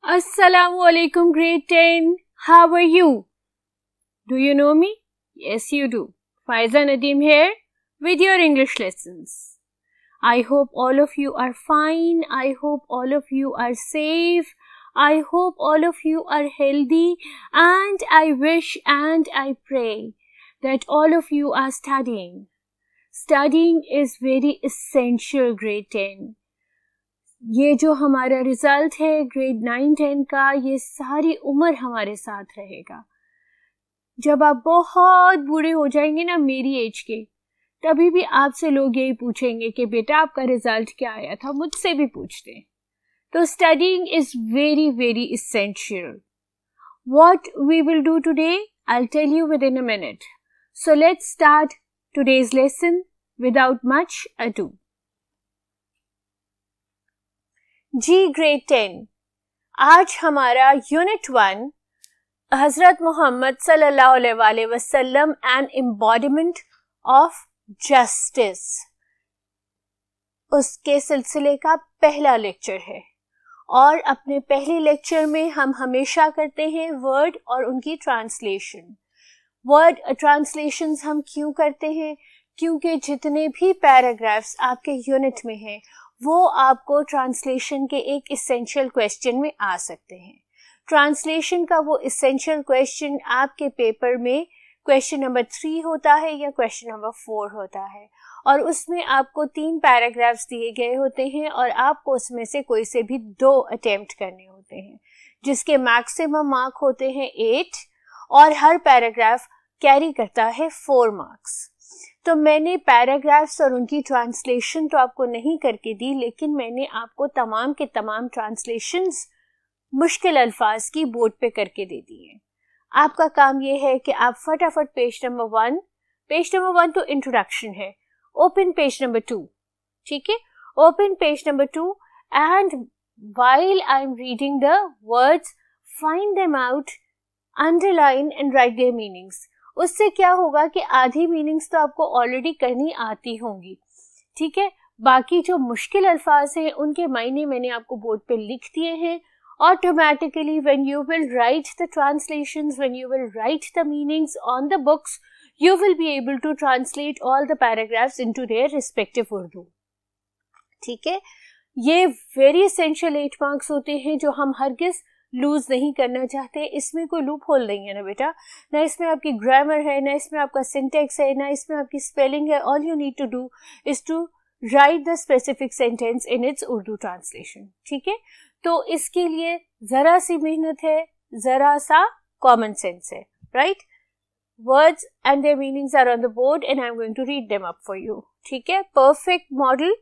Assalamualaikum grade 10. How are you? Do you know me? Yes, you do. Faiza Nadeem here with your English lessons. I hope all of you are fine. I hope all of you are safe. I hope all of you are healthy. And I wish and I pray that all of you are studying. Studying is very essential grade 10. ये जो हमारा result है grade 9-10 का, ये सारी उम्र हमारे साथ रहेगा. जब आप बहुत बूढ़े हो जाएंगे ना, मेरी एज के, तभी भी आपसे लोग यही पूछेंगे कि बेटा आपका रिजल्ट क्या आया था. मुझसे भी पूछते हैं. तो studying is very very essential. What we will do today I tell you within a minute. So let's start today's lesson without much ado. जी ग्रेड 10, आज हमारा यूनिट 1 हजरत मोहम्मद सल्लल्लाहु अलैहि वसल्लम एंड एम्बॉडीमेंट ऑफ जस्टिस, उसके सिलसिले का पहला लेक्चर है. और अपने पहले लेक्चर में हम हमेशा करते हैं वर्ड और उनकी ट्रांसलेशन. वर्ड ट्रांसलेशंस हम क्यों करते हैं? क्योंकि जितने भी पैराग्राफ्स आपके यूनिट में हैं वो आपको ट्रांसलेशन के एक इसेंशियल क्वेश्चन में आ सकते हैं. ट्रांसलेशन का वो इसेंशियल क्वेश्चन आपके पेपर में क्वेश्चन नंबर 3 होता है या क्वेश्चन नंबर 4 होता है, और उसमें आपको 3 पैराग्राफ्स दिए गए होते हैं और आपको उसमें से कोई से भी 2 अटेम्प्ट करने होते हैं, जिसके मैक्सिमम मार्क होते हैं 8 और हर पैराग्राफ कैरी करता है 4 मार्क्स. तो मैंने पैराग्राफ्स और उनकी ट्रांसलेशन तो आपको नहीं करके दी, लेकिन मैंने आपको तमाम के तमाम ट्रांसलेशंस मुश्किल अल्फाज की बोर्ड पे करके दे दी है. आपका काम ये है कि आप फटाफट पेज नंबर 1 तो इंट्रोडक्शन है, ओपन पेज नंबर 2. ठीक है, open page number 2 and while I am reading the words find them out, underline and right there meanings. उससे क्या होगा कि आधी मीनिंग्स तो आपको ऑलरेडी करनी आती होंगी. ठीक है, बाकी जो मुश्किल अल्फाज हैं उनके मायने मैंने आपको बोर्ड पे लिख दिए हैं. Automatically when you will write the translations, when you will write the meanings on the books, you will be able to translate all the paragraphs into their respective Urdu. ठीक है, ये very essential 8 marks होते हैं जो हम हरगिज loose नहीं करना चाहते. इसमें कोई लूप होल नहीं है ना बेटा, ना इसमें आपकी ग्रामर है, ना इसमें आपका सिंटेक्स है, ना इसमें आपकी स्पेलिंग है. All you need to do is to write the specific sentence in its Urdu translation. ठीक है, तो इसके लिए जरा सी मेहनत है, जरा सा कॉमन सेंस है. Right, words and their meanings are on the board and I am going to read them up for you. ठीक है, परफेक्ट मॉडल,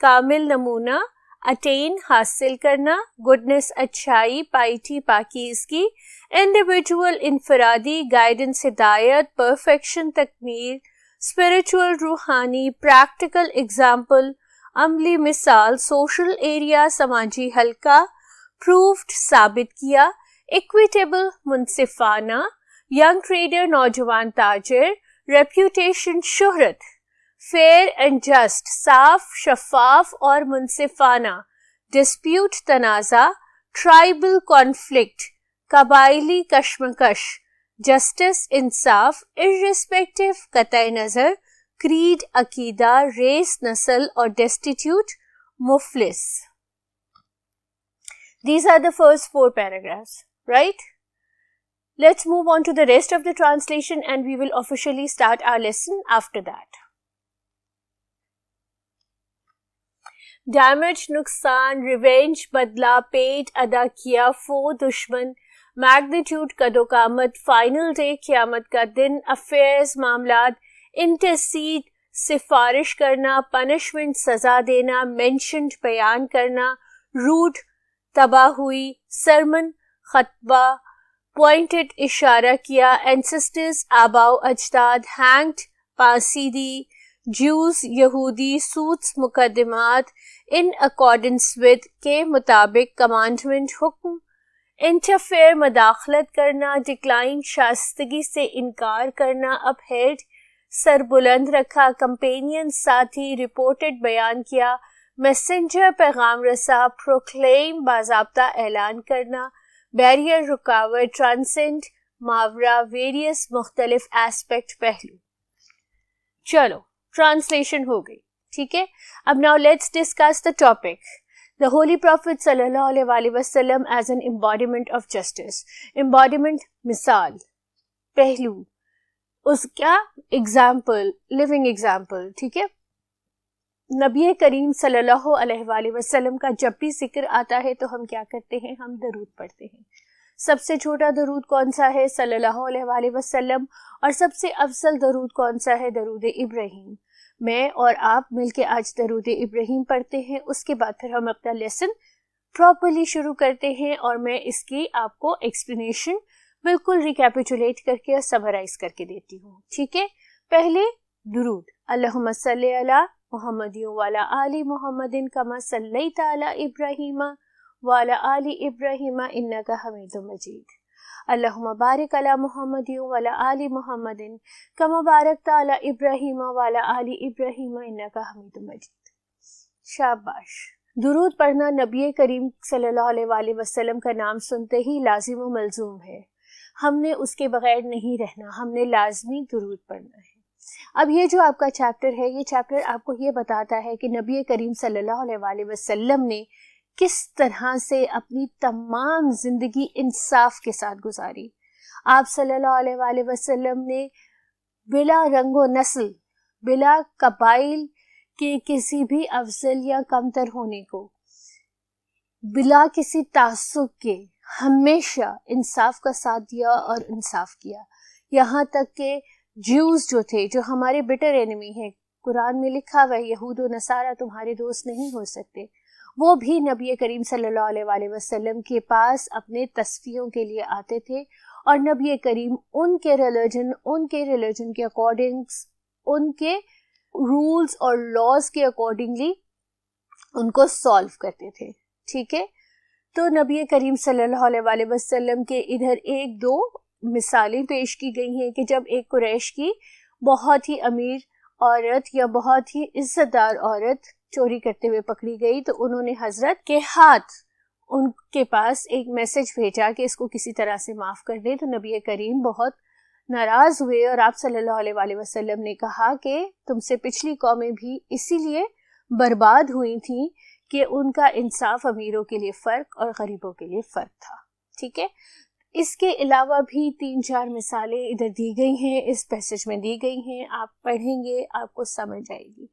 कामिल नमूना, अटेन हासिल करना, गुडनेस अच्छाई, पाइटी पाकीज़गी, इंडिविजुअल इनफरादी, गाइडेंस हिदायत, परफेक्शन तकमील, स्पिरिचुअल रूहानी, प्रैक्टिकल एग्जाम्पल, अमली मिसाल, सोशल एरिया समाजी हल्का, प्रूव्ड साबित किया, इक्विटेबल मुनसिफाना, यंग ट्रेडर नौजवान ताजिर, रेप्यूटेशन शोहरत, फेयर एंड जस्ट साफ शफाफ और मुनसिफाना, डिस्प्यूट तनाज़ा, ट्राइबल कॉन्फ्लिक्ट, कबाइली कश्मकश, जस्टिस इंसाफ, इर्रिस्पेक्टिव कतई नज़र, क्रीड अकीदा, रेस नस्ल और destitute मुफलिस. These are the first 4 paragraphs, right? Let's move on to the rest of the translation and we will officially start our lesson after that. Damage, नुकसान, revenge, बदला, paid, अदा किया, फो, दुश्मन, मैग्नीट्यूड, कदोकामत, फाइनल डे, क़यामत का दिन, affairs, मामलात, intercede, सिफारिश करना, पनिशमेंट, सजा देना, मेंशन्ड, बयान करना, रूड, तबाह हुई, सरमन, खतबा, पॉइंटेड, इशारा किया, एंसेस्टर्स, आबाओ अजदाद, हैंग्ड, फांसी दी, ज्यूज, यहूदी, सूट्स, मुकदमात, इन अकॉर्डेंस विद, के मुताबिक, कमांडमेंट, हुक्म, इंटरफेयर, मदाखलत करना, डिक्लाइन, शाइस्तगी से इनकार करना, अपहेल्ड, सर बुलंद रखा, कंपेनियन साथी, रिपोर्टेड बयान किया, मैसेंजर पैगाम रसा, प्रोक्लेम बाज़ाब्ता ऐलान करना, बैरियर रुकावट, ट्रांसेंड मावरा, वेरियस मुख्तलिफ एस्पेक्ट पहलू। चलो ट्रांसलेशन हो गई, ठीक है। अब now let's discuss the topic. The holy prophet सल्लल्लाहु अलैहि वसल्लम as an embodiment of justice. Embodiment मिसाल, पहलू, उसका एग्जाम्पल, लिविंग एग्जाम्पल, ठीक है। नबी करीम सल्लल्लाहु अलैहि वसल्लम का जब भी जिक्र आता है तो हम क्या करते हैं, हम दरूद पढ़ते हैं। सबसे छोटा दरूद कौन सा है, सल्लल्लाहु अलैहि वसल्लम, और सबसे अफजल दरूद कौन सा है, दरूद इब्राहीम। मैं और आप मिलके आज दरूद इब्राहीम पढ़ते हैं, उसके बाद फिर हम अपना लेसन प्रॉपर्ली शुरू करते हैं और मैं इसकी आपको एक्सप्लेनेशन बिल्कुल रिकैपिचुलेट करके और समराइज करके देती हूँ, ठीक है। पहले दुरूद, अल्लाहुम्मा सल्ली अला मुहम्मदिन व अला आलि मुहम्मदिन कमा सल्लैता अला इब्राहीम व अला आलि इब्राहीम इन्नका हमीदुम मजीद। अल्लाहुम्मा बारिक अला मुहम्मदिन व अला आलि मुहम्मदिन कमा बारकता अला इब्राहीम व अला आलि इब्राहीम इन्नका हमीदुम मजीद। शाबाश। दुरूद पढ़ना नबी करीम सल्लल्लाहु अलैहि वसल्लम का नाम सुनते ही लाजिम व मलजूम है, हमने उसके बगैर नहीं रहना, हमने लाजमी दुरूद पढ़ना है। अब ये जो आपका चैप्टर है, ये चैप्टर आपको ये बताता है कि नबी करीम सल्लल्लाहु अलैहि वसल्लम ने किस तरह से अपनी तमाम जिंदगी इंसाफ के साथ गुजारी। आप सल्लल्लाहु अलैहि वसल्लम ने बिला रंगो नस्ल, बिला कबाइल के किसी भी अफजल या कमतर होने को, बिला किसी तासुब के हमेशा इंसाफ का साथ दिया और इंसाफ किया। यहाँ तक के ज्यूज जो थे, जो हमारे बिटर एनिमी हैं, कुरान में लिखा हुआ है यहूद और नसारा तुम्हारे दोस्त नहीं हो सकते, वो भी नबी करीम सल्लल्लाहु अलैहि वसल्लम के पास अपने तस्फियों के लिए आते थे और नबी करीम उनके रिलीजन के अकॉर्डिंग, उनके रूल्स और लॉज के अकॉर्डिंगली उनको सॉल्व करते थे, ठीक है। तो नबी करीम सल्लल्लाहु अलैहि वसल्लम के इधर एक दो मिसालें पेश की गई हैं कि जब एक कुरैश की बहुत ही अमीर औरत या बहुत ही इज्जतदार औरत चोरी करते हुए पकड़ी गई तो उन्होंने हजरत के हाथ उनके पास एक मैसेज भेजा कि इसको किसी तरह से माफ कर दें। तो नबी करीम बहुत नाराज हुए और आप सल्लल्लाहु अलैहि वसल्लम ने कहा कि तुमसे पिछली कौमें भी इसीलिए बर्बाद हुई थी कि उनका इंसाफ अमीरों के लिए फर्क और गरीबों के लिए फर्क था, ठीक है। इसके अलावा भी 3-4 मिसालें इधर दी गई हैं, इस पैसेज में दी गई हैं, आप पढ़ेंगे आपको समझ आएगी।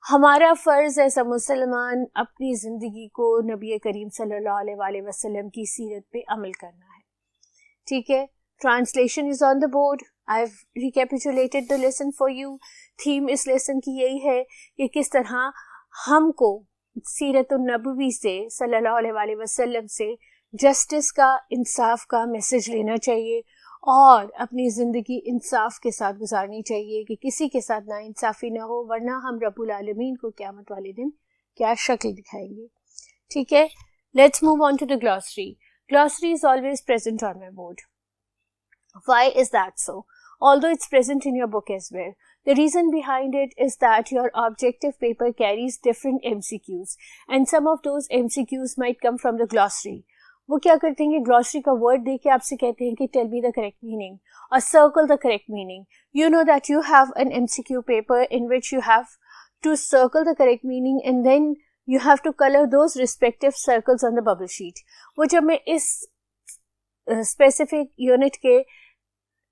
हमारा फ़र्ज़ एज़ अ मुसलमान अपनी ज़िंदगी को नबी करीम सल्लल्लाहु अलैहि वसल्लम की सीरत पे अमल करना है, ठीक है। Translation is on the board, I have recapitulated the lesson for you. Theme इस लेसन की यही है कि किस तरह हमको सीरत नबवी से सल्लल्लाहु अलैहि वसल्लम से जस्टिस का, इंसाफ का मैसेज लेना चाहिए और अपनी ज़िंदगी इंसाफ के साथ गुजारनी चाहिए कि किसी के साथ नाइंसाफ़ी ना हो, वरना हम रब्बुल आलमीन को क़यामत वाले दिन क्या शक्ल दिखाएंगे, ठीक है। Let's move on to the glossary. Glossary is always present on my board. Why is that so? Although it's present in your book as well. The reason behind it is that your objective paper carries different MCQs and some of those MCQs might come from the glossary. वो क्या करते हैं कि glossary का word दे के आपसे कहते हैं कि tell me the correct meaning और circle the correct meaning. You know that you have an MCQ paper in which you have to circle the correct meaning and then you have to colour those respective circles on the bubble sheet. वो जब मैं इस specific unit के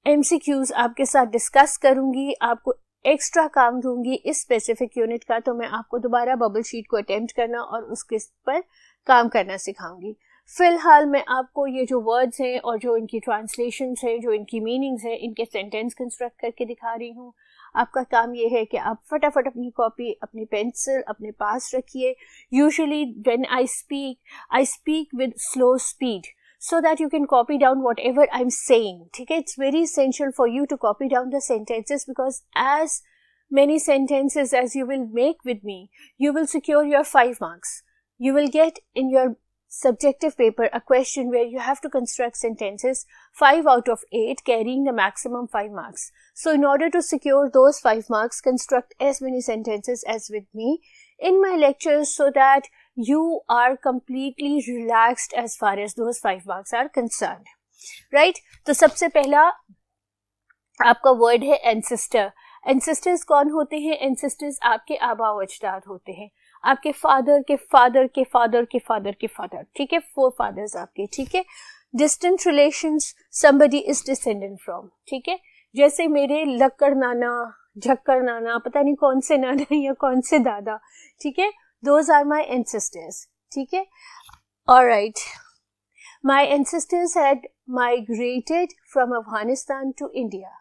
MCQs आपके साथ discuss करूंगी, आपको extra काम दूंगी इस स्पेसिफिक यूनिट का, तो मैं आपको दोबारा बबल शीट को अटेम्प्ट करना और उसके पर काम करना सिखाऊंगी। फिलहाल मैं आपको ये जो वर्ड्स हैं और जो इनकी ट्रांसलेशंस हैं, जो इनकी मीनिंग्स हैं, इनके सेंटेंस कंस्ट्रक्ट करके दिखा रही हूँ। आपका काम ये है कि आप फटाफट अपनी कॉपी, अपनी पेंसिल अपने पास रखिए। Usually when I speak with slow speed so that you can copy down whatever I'm saying, ठीक है। It's very essential for you to copy down the sentences because as many sentences as you will make with me, you will secure your 5 marks. You will get in your subjective paper a question where you have to construct sentences 5 out of 8 carrying the maximum 5 marks. So in order to secure those 5 marks, construct as many sentences as with me in my lectures so that you are completely relaxed as far as those 5 marks are concerned. Right? तो सबसे पहला आपका word है ancestor. Ancestors कौन होते हैं? Ancestors आपके आबा व अजदाद होते हैं, आपके फादर के फादर के फादर के फादर के फादर. ठीक है, 4 फादर्स आपके. ठीक है. Distant relations, somebody is descendant from. ठीक है, जैसे मेरे लक्कड़ नाना, झक्कड़ नाना, पता नहीं कौन से नाना या कौन से दादा. ठीक है, those are my ancestors. ठीक है. Alright, my ancestors had migrated from Afghanistan to India.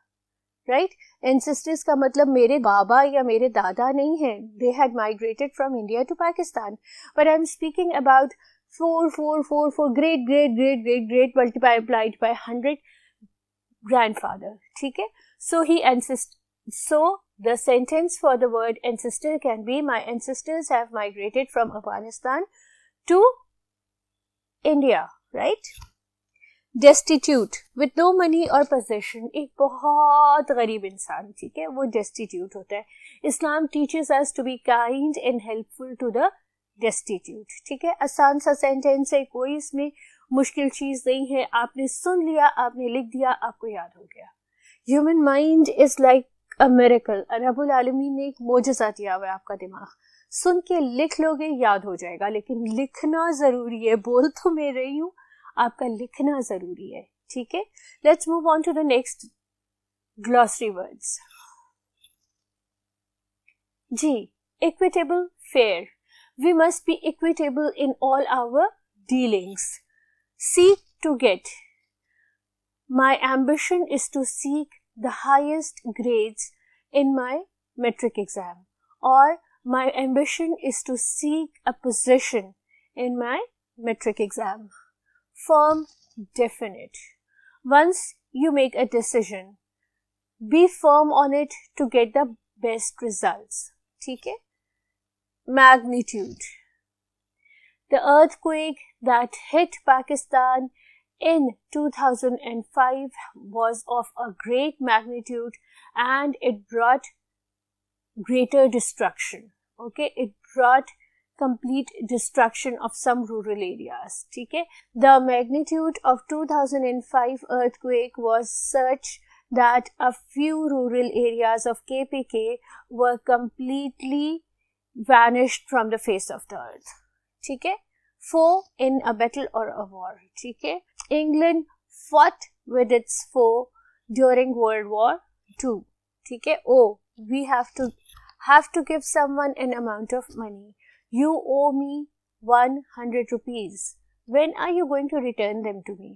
Right? Ancestors का मतलब मेरे बाबा या मेरे दादा नहीं है. They had migrated from India to Pakistan. But I'm speaking about 4 great multiplied by 100 grandfather. ठीक है? So the sentence for the word ancestor can be, my ancestors have migrated from Afghanistan to India. Right? Destitute, with no money or possession, एक बहुत गरीब इंसान. ठीक है, वो destitute होता है. Islam teaches us to be kind and helpful to the destitute. ठीक है, आसान सा सेंटेंस है, कोई इसमें मुश्किल चीज नहीं है. आपने सुन लिया, आपने लिख दिया, आपको याद हो गया. Human mind is like a miracle. रब्बुल आलमीन ने एक मोजज़ा दिया हुआ है. आपका दिमाग सुन के लिख लोगे, याद हो जाएगा, लेकिन लिखना जरूरी है. बोल तो मैं रही हूँ, आपका लिखना जरूरी है. ठीक है. Let's move on to the next glossary words. जी, equitable, fair. We must be equitable in all our dealings. Seek to get. My ambition is to seek the highest grades in my metric exam, or my ambition is to seek a position in my metric exam. Firm, definite. Once you make a decision, be firm on it to get the best results. ठीक है? Magnitude. The earthquake that hit Pakistan in 2005 was of a great magnitude and it brought greater destruction. Okay, it brought complete destruction of some rural areas. ठीक है? The magnitude of 2005 earthquake was such that a few rural areas of KPK were completely vanished from the face of the earth. ठीक है? Foe in a battle or a war. ठीक है? England fought with its foe during World War II. ठीक है? Oh, we have to give someone an amount of money. You owe me 100 rupees. When are you going to return them to me?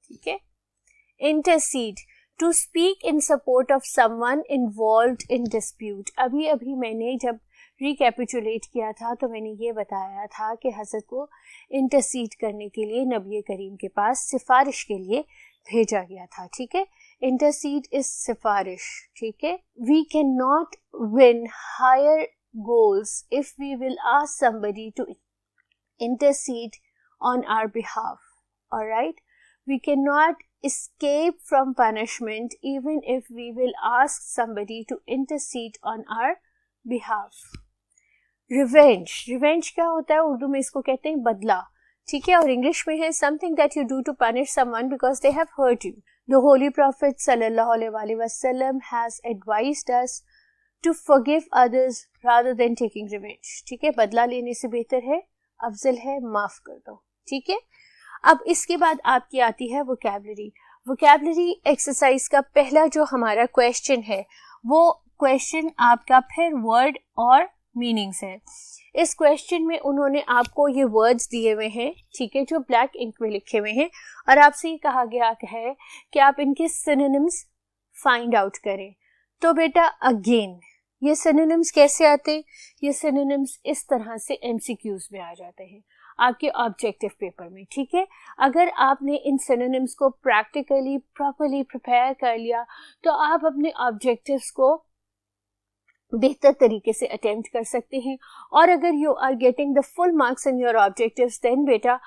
ठीक है? Intercede. To speak in support of someone involved in dispute. अभी मैंने जब recapitulate किया था तो मैंने ये बताया था कि हज़रत को इंटरसीड करने के लिए नबी करीम के पास सिफारिश के लिए भेजा गया था. ठीक है? इंटरसीड इज सिफारिश. ठीक है? We can not win higher goals if we will ask somebody to intercede on our behalf. All right? We cannot escape from punishment even if we will ask somebody to intercede on our behalf. Revenge. Revenge क्या होता है? उर्दू में इसको कहते हैं बदला. ठीक है? और इंग्लिश में है something that you do to punish someone because they have hurt you. The Holy Prophet sallallahu alaihi wasallam has advised us to forgive others rather than taking revenge. ठीक है? बदला लेने से बेहतर है, अफजल है, माफ कर दो. ठीक है? अब इसके बाद आपकी आती है वोकैबुलरी. वोकैबुलरी एक्सरसाइज का पहला जो हमारा क्वेश्चन है वो क्वेश्चन आपका फिर वर्ड और मीनिंग्स है. इस क्वेश्चन में उन्होंने आपको ये वर्ड्स दिए हुए हैं. ठीक है? जो ब्लैक इंक में लिखे हुए हैं और आपसे ये कहा गया है कि आप इनके सिनोनिम्स फाइंड आउट करें. तो बेटा अगेन ये सिनोनिम्स कैसे आते हैं? ये सिनोनिम्स इस तरह से एमसीक्यूज में आ जाते हैं आपके ऑब्जेक्टिव पेपर में. ठीक है? अगर आपने इन सिनोनिम्स को प्रैक्टिकली प्रॉपर्ली प्रिपेयर कर लिया तो आप अपने ऑब्जेक्टिव्स को बेहतर तरीके से अटेम्प्ट कर सकते हैं. और अगर you are getting the full marks in your objectives then बेटा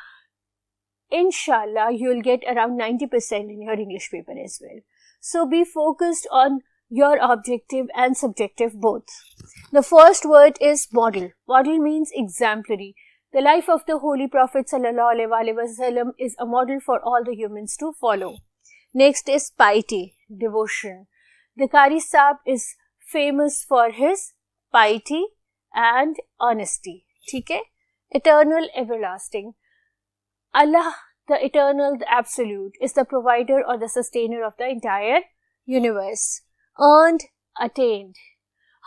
inshallah you'll get around 90% in your English paper as well. So be focused on your objective and subjective both. The first word is model. Model means exemplary. The life of the Holy Prophet ﷺ is a model for all the humans to follow. Next is piety, devotion. The Qari Sahib is famous for his piety and honesty. ठीक है? Eternal, everlasting. Allah, the eternal, the absolute, is the provider or the sustainer of the entire universe. Earned, attained.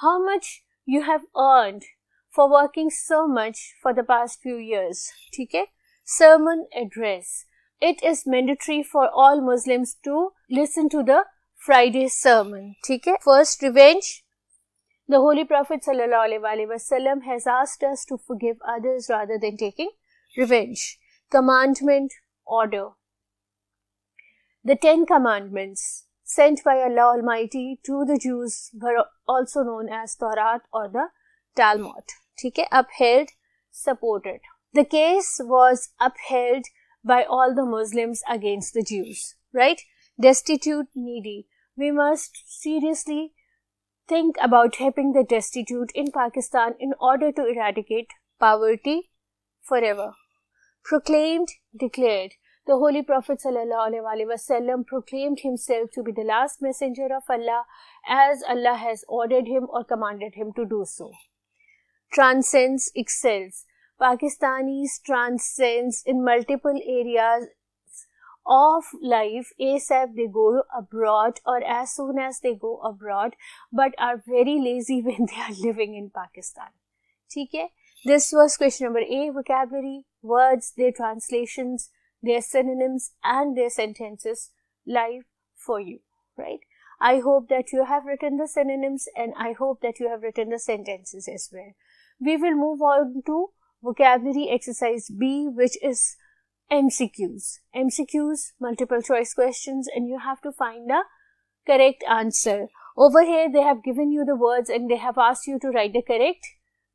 How much you have earned for working so much for the past few years. ठीक है? Sermon, address. It is mandatory for all Muslims to listen to the Friday sermon. ठीक है? First, revenge. The Holy Prophet ﷺ has asked us to forgive others rather than taking revenge. Commandment, order. The 10 commandments sent by Allah Almighty to the Jews were also known as Torah or the Talmud. ठीक है? Upheld, supported. The case was upheld by all the Muslims against the Jews, right? Destitute, needy. We must seriously think about helping the destitute in Pakistan in order to eradicate poverty forever. Proclaimed, declared. The Holy Prophet ﷺ proclaimed himself to be the last messenger of Allah as Allah has ordered him or commanded him to do so. Transcends, excels. Pakistanis transcends in multiple areas of life ASAP they go abroad or as soon as they go abroad, but are very lazy when they are living in Pakistan. ठीक है? This was question number A, vocabulary, words, their translations, their synonyms and their sentences live for you, right? I hope that you have written the synonyms and I hope that you have written the sentences as well. We will move on to vocabulary exercise B, which is MCQs. MCQs, multiple choice questions, and you have to find the correct answer. Over here, they have given you the words and they have asked you to write the correct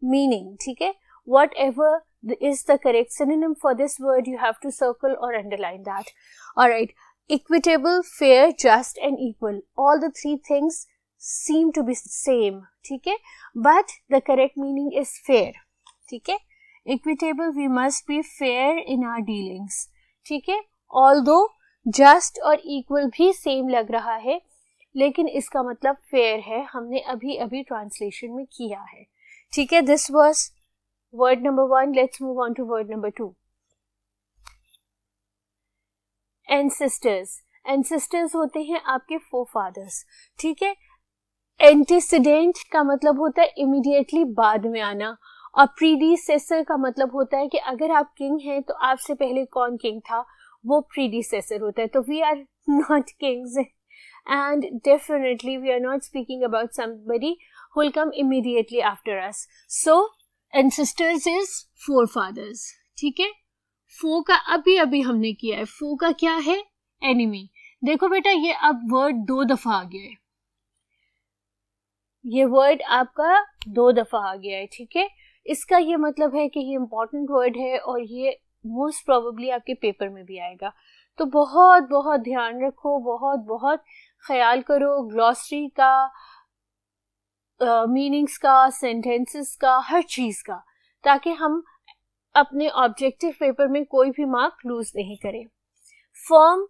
meaning. ठीक है? Whatever is the correct synonym for this word, you have to circle or underline that. Alright. Equitable, fair, just and equal. All the three things seem to be same. ठीक है? But the correct meaning is fair. ठीक है? Equitable, we must be fair in our dealings. ठीक है? Although just और equal भी same लग रहा है, लेकिन इसका मतलब fair है. हमने अभी translation में किया है. ठीक है? This was word number 1. Let's move on to word number 2. Ancestors. Ancestors होते हैं आपके forefathers. ठीक है? Antecedent का मतलब होता है immediately बाद में आना. और प्रीडिसेसर का मतलब होता है कि अगर आप किंग हैं तो आपसे पहले कौन किंग था, वो प्रीडिसेसर होता है. तो we are not kings and definitely we are not speaking about somebody who will come immediately after us. So ancestors is forefathers. ठीक है? फो का अभी हमने किया है. फो का क्या है? एनिमी. देखो बेटा, ये अब वर्ड 2 दफा आ गया है. ये वर्ड आपका 2 दफा आ गया है. ठीक है? इसका ये मतलब है कि ये इम्पॉर्टेंट वर्ड है और ये मोस्ट प्रोबेबली आपके पेपर में भी आएगा. तो बहुत बहुत ध्यान रखो, बहुत बहुत ख्याल करो ग्लॉसरी का, मीनिंग्स का, सेंटेंसेस का, हर चीज़ का, ताकि हम अपने ऑब्जेक्टिव पेपर में कोई भी मार्क लूज नहीं करें. फर्म,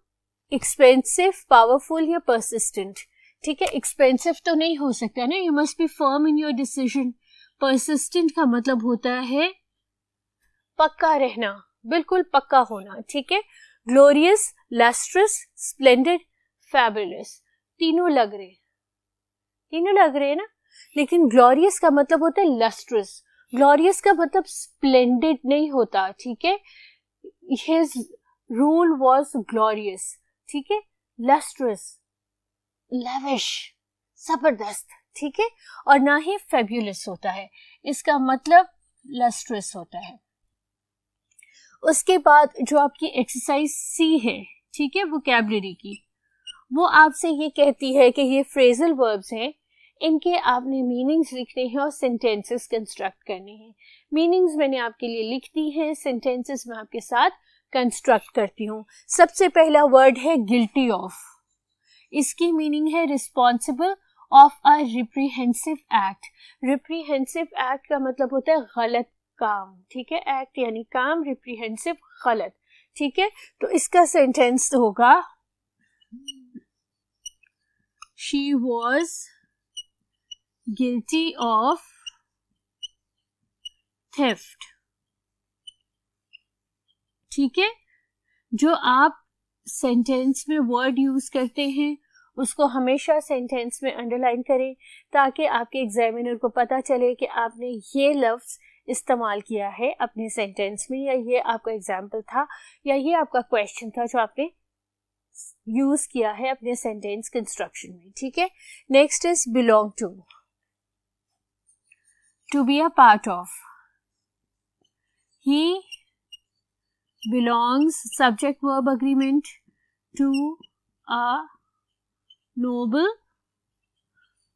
एक्सपेंसिव, पावरफुल या परसिस्टेंट. ठीक है? एक्सपेंसिव तो नहीं हो सकता ना. You must be firm in your decision. Persistent का मतलब होता है पक्का रहना, बिल्कुल पक्का होना. ठीक है? Glorious, lustrous, splendid, fabulous. तीनों लग रहे ना. लेकिन ग्लोरियस का मतलब होता है लस्ट्रस. ग्लोरियस का मतलब स्प्लेंडेड नहीं होता. ठीक है? His rule was glorious. ठीक है? लस्ट्रस, लविश, जबरदस्त. ठीक है? और ना ही फेब्युलस होता है. इसका मतलब लस्ट्रस होता है. उसके बाद जो आपकी एक्सरसाइज सी है, ठीक है, वोकैबुलरी की, वो आपसे ये कहती है कि ये फ्रेजल वर्ब्स हैं, इनके आपने मीनिंग्स लिखने हैं और सेंटेंसेस कंस्ट्रक्ट करने हैं. मीनिंग्स मैंने आपके लिए लिख दी हैं, सेंटेंसेस मैं आपके साथ कंस्ट्रक्ट करती हूँ। सबसे पहला वर्ड है गिल्टी ऑफ। इसकी मीनिंग है responsible of a reprehensive act. Reprehensive act का मतलब होता है गलत काम, ठीक है। एक्ट यानी काम, रिप्रीहेंसिव गलत, ठीक है। तो इसका सेंटेंस होगा she was guilty of theft, ठीक है। जो आप सेंटेंस में वर्ड यूज करते हैं उसको हमेशा सेंटेंस में अंडरलाइन करें ताकि आपके एग्जामिनर को पता चले कि आपने ये लफ्ज इस्तेमाल किया है अपने सेंटेंस में, या ये आपका एग्जाम्पल था, या ये आपका क्वेश्चन था जो आपने यूज किया है अपने सेंटेंस कंस्ट्रक्शन में, ठीक है। Next is belong to be a part of. He belongs, subject verb agreement, to a noble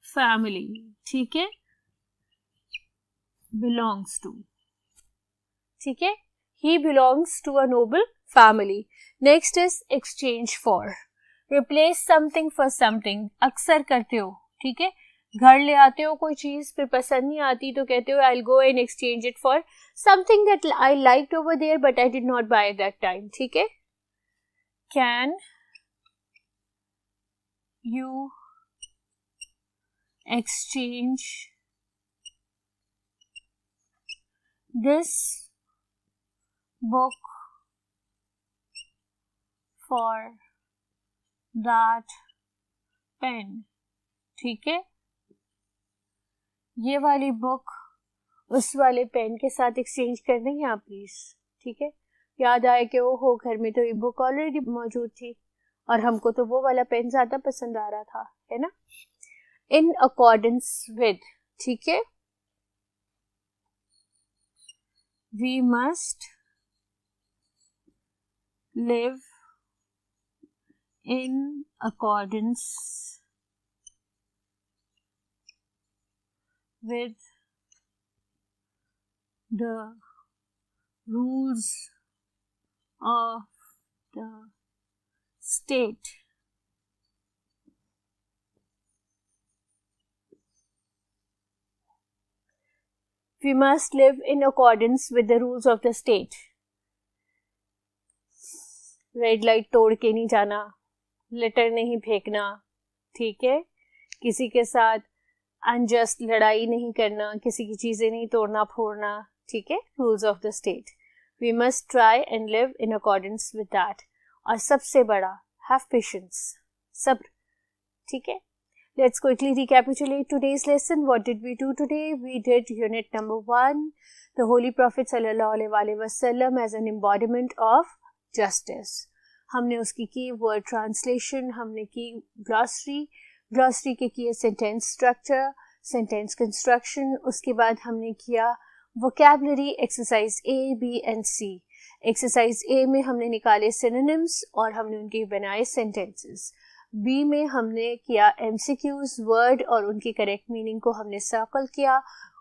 family, ठीक है। belongs to, ठीक है। he belongs to a noble family. next is exchange for. replace something for something, अक्सर करते हो, ठीक है। घर ले आते हो कोई चीज, फिर पसंद नहीं आती तो कहते हो I'll go and exchange it for something that I liked over there but I did not buy at that time, ठीक है। Can you exchange this book for that pen, ठीक है। ये वाली बुक उस वाले पेन के साथ एक्सचेंज कर देंगे आप प्लीज, ठीक है। याद आए कि वो हो घर में तो ये बुक ऑलरेडी मौजूद थी और हमको तो वो वाला पेन ज्यादा पसंद आ रहा था, है ना। इन अकॉर्डेंस विद, ठीक है। We must live in accordance with the rules of the state. We must live in accordance with the rules of the state. Red light तोड़ के नहीं जाना, लेटर नहीं फेंकना, ठीक है। किसी के साथ अनजस्ट लड़ाई नहीं करना, किसी की चीजें नहीं तोड़ना फोड़ना, ठीक है। Rules of the state, we must try and live in accordance with that. और सबसे बड़ा, हैव पेशेंस, सब्र, ठीक है। Let's quickly recapitulate today's lesson. What did we do today? We did unit number 1, the holy prophet सल्लल्लाहु अलैहि वसल्लम as an embodiment of justice. हमने उसकी की वर्ड ट्रांसलेशन, हमने की ग्लॉसरी के किए सेंटेंस स्ट्रक्चर, सेंटेंस कंस्ट्रक्शन। उसके बाद हमने किया vocabulary exercise A, B and C। Exercise A में हमने निकाले सिनोनिम्स और हमने उनके बनाए सेंटेंसेस। B में हमने किया MCQs, वर्ड और उनकी करेक्ट मीनिंग को हमने सर्कल किया।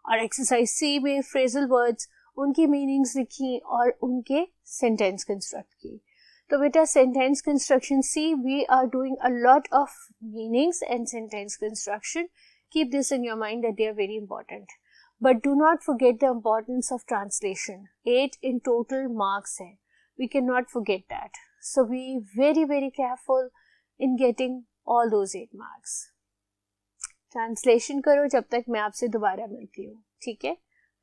और एक्सरसाइज C में फ्रेजल वर्ड्स, उनकी मीनिंग्स लिखी और उनके सेंटेंस कंस्ट्रक्ट किए। तो बेटा sentence construction C, we are doing a lot of meanings and sentence construction. Keep this in your mind that they are very important. But do not forget the importance of translation. 8 in total marks hai. We cannot forget that. So be very, very careful in getting all those 8 marks. Translation करो जब तक मैं आपसे दोबारा मिलती हूँ, ठीक है।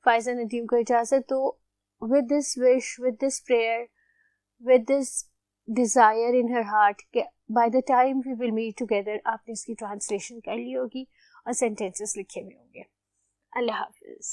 फाइजा नदीम को इजाजत दो। With this wish, with this prayer, with this desire in her heart, by the time we will meet together आपने इसकी ट्रांसलेशन कर ली होगी और सेंटेंसेस लिखे हुए होंगे। अल्लाह हाफिज।